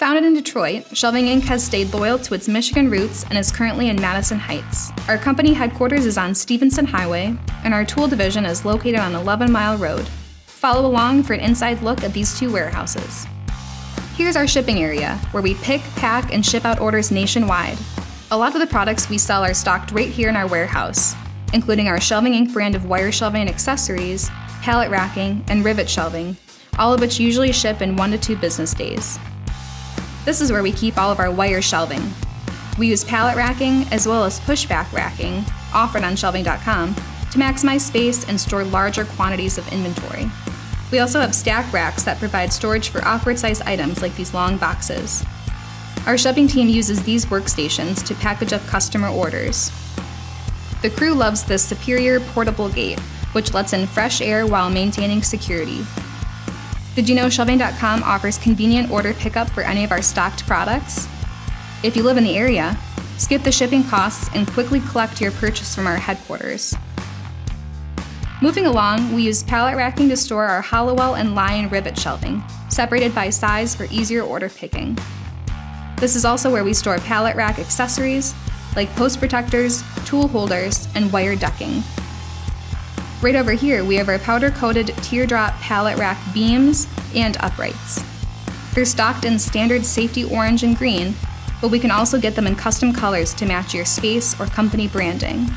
Founded in Detroit, Shelving Inc. has stayed loyal to its Michigan roots and is currently in Madison Heights. Our company headquarters is on Stevenson Highway, and our tool division is located on 11 Mile Road. Follow along for an inside look at these two warehouses. Here's our shipping area, where we pick, pack, and ship out orders nationwide. A lot of the products we sell are stocked right here in our warehouse, including our Shelving Inc. brand of wire shelving and accessories, pallet racking, and rivet shelving, all of which usually ship in 1 to 2 business days. This is where we keep all of our wire shelving. We use pallet racking as well as pushback racking, offered on shelving.com, to maximize space and store larger quantities of inventory. We also have stack racks that provide storage for awkward-sized items like these long boxes. Our shipping team uses these workstations to package up customer orders. The crew loves this superior portable gate, which lets in fresh air while maintaining security. Did you know shelving.com offers convenient order pickup for any of our stocked products? If you live in the area, skip the shipping costs and quickly collect your purchase from our headquarters. Moving along, we use pallet racking to store our Hollowell and Lion rivet shelving, separated by size for easier order picking. This is also where we store pallet rack accessories, like post protectors, tool holders, and wire decking. Right over here, we have our powder-coated teardrop pallet rack beams and uprights. They're stocked in standard safety orange and green, but we can also get them in custom colors to match your space or company branding.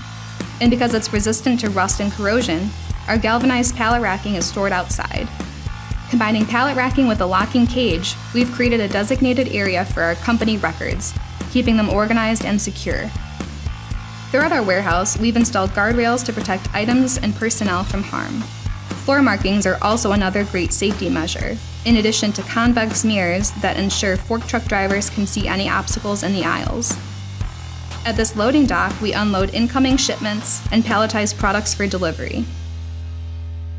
And because it's resistant to rust and corrosion, our galvanized pallet racking is stored outside. Combining pallet racking with a locking cage, we've created a designated area for our company records, keeping them organized and secure. Throughout our warehouse, we've installed guardrails to protect items and personnel from harm. Floor markings are also another great safety measure, in addition to convex mirrors that ensure fork truck drivers can see any obstacles in the aisles. At this loading dock, we unload incoming shipments and palletize products for delivery.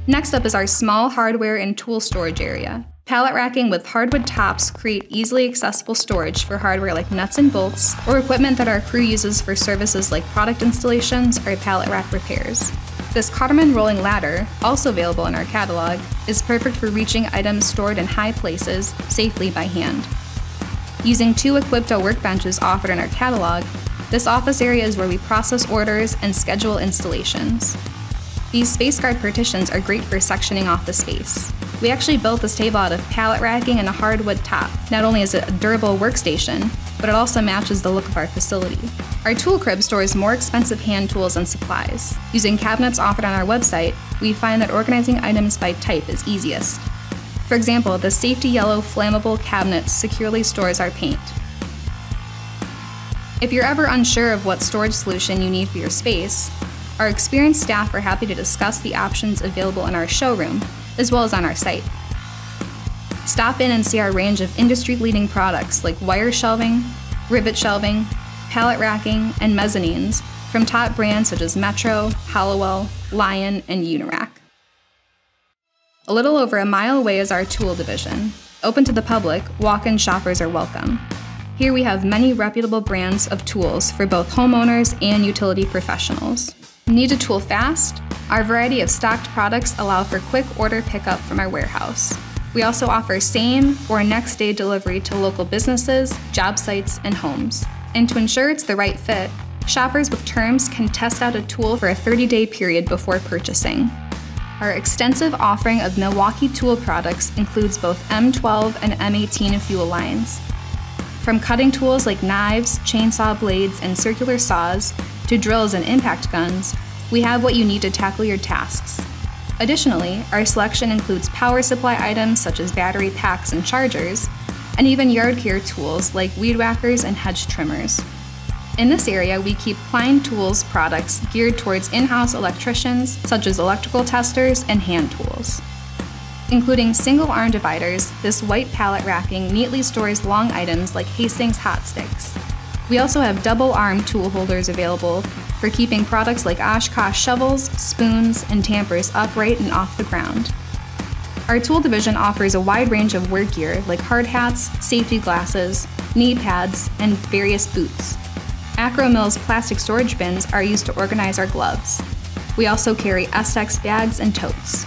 Next up is our small hardware and tool storage area. Pallet racking with hardwood tops create easily accessible storage for hardware like nuts and bolts, or equipment that our crew uses for services like product installations or pallet rack repairs. This Cotterman rolling ladder, also available in our catalog, is perfect for reaching items stored in high places safely by hand. Using 2 Equipto workbenches offered in our catalog, this office area is where we process orders and schedule installations. These space guard partitions are great for sectioning off the space. We actually built this table out of pallet racking and a hardwood top. Not only is it a durable workstation, but it also matches the look of our facility. Our tool crib stores more expensive hand tools and supplies. Using cabinets offered on our website, we find that organizing items by type is easiest. For example, the safety yellow flammable cabinet securely stores our paint. If you're ever unsure of what storage solution you need for your space, our experienced staff are happy to discuss the options available in our showroom, as well as on our site. Stop in and see our range of industry-leading products like wire shelving, rivet shelving, pallet racking, and mezzanines from top brands such as Metro, Hollowell, Lion, and Unirac. A little over a mile away is our tool division. Open to the public, walk-in shoppers are welcome. Here we have many reputable brands of tools for both homeowners and utility professionals. Need a tool fast? Our variety of stocked products allow for quick order pickup from our warehouse. We also offer same or next day delivery to local businesses, job sites, and homes. And to ensure it's the right fit, shoppers with terms can test out a tool for a 30-day period before purchasing. Our extensive offering of Milwaukee tool products includes both M12 and M18 fuel lines. From cutting tools like knives, chainsaw blades, and circular saws, to drills and impact guns, we have what you need to tackle your tasks. Additionally, our selection includes power supply items such as battery packs and chargers, and even yard care tools like weed whackers and hedge trimmers. In this area, we keep Klein Tools products geared towards in-house electricians such as electrical testers and hand tools. Including single arm dividers, this white pallet racking neatly stores long items like Hastings hot sticks. We also have double arm tool holders available for keeping products like Oshkosh shovels, spoons, and tampers upright and off the ground. Our tool division offers a wide range of work gear like hard hats, safety glasses, knee pads, and various boots. Acro Mills plastic storage bins are used to organize our gloves. We also carry SX bags and totes.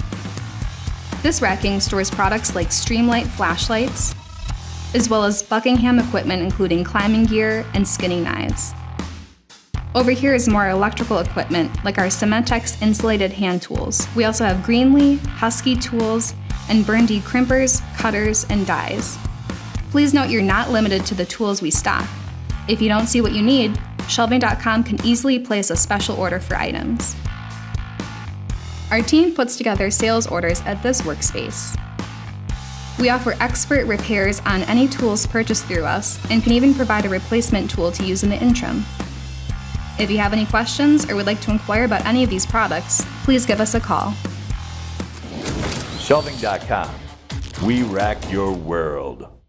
This racking stores products like Streamlight flashlights, as well as Buckingham equipment including climbing gear and skinning knives. Over here is more electrical equipment like our Cementex insulated hand tools. We also have Greenlee, Husky tools, and Burndy crimpers, cutters, and dies. Please note you're not limited to the tools we stock. If you don't see what you need, Shelving.com can easily place a special order for items. Our team puts together sales orders at this workspace. We offer expert repairs on any tools purchased through us and can even provide a replacement tool to use in the interim. If you have any questions or would like to inquire about any of these products, please give us a call. Shelving.com. We rack your world.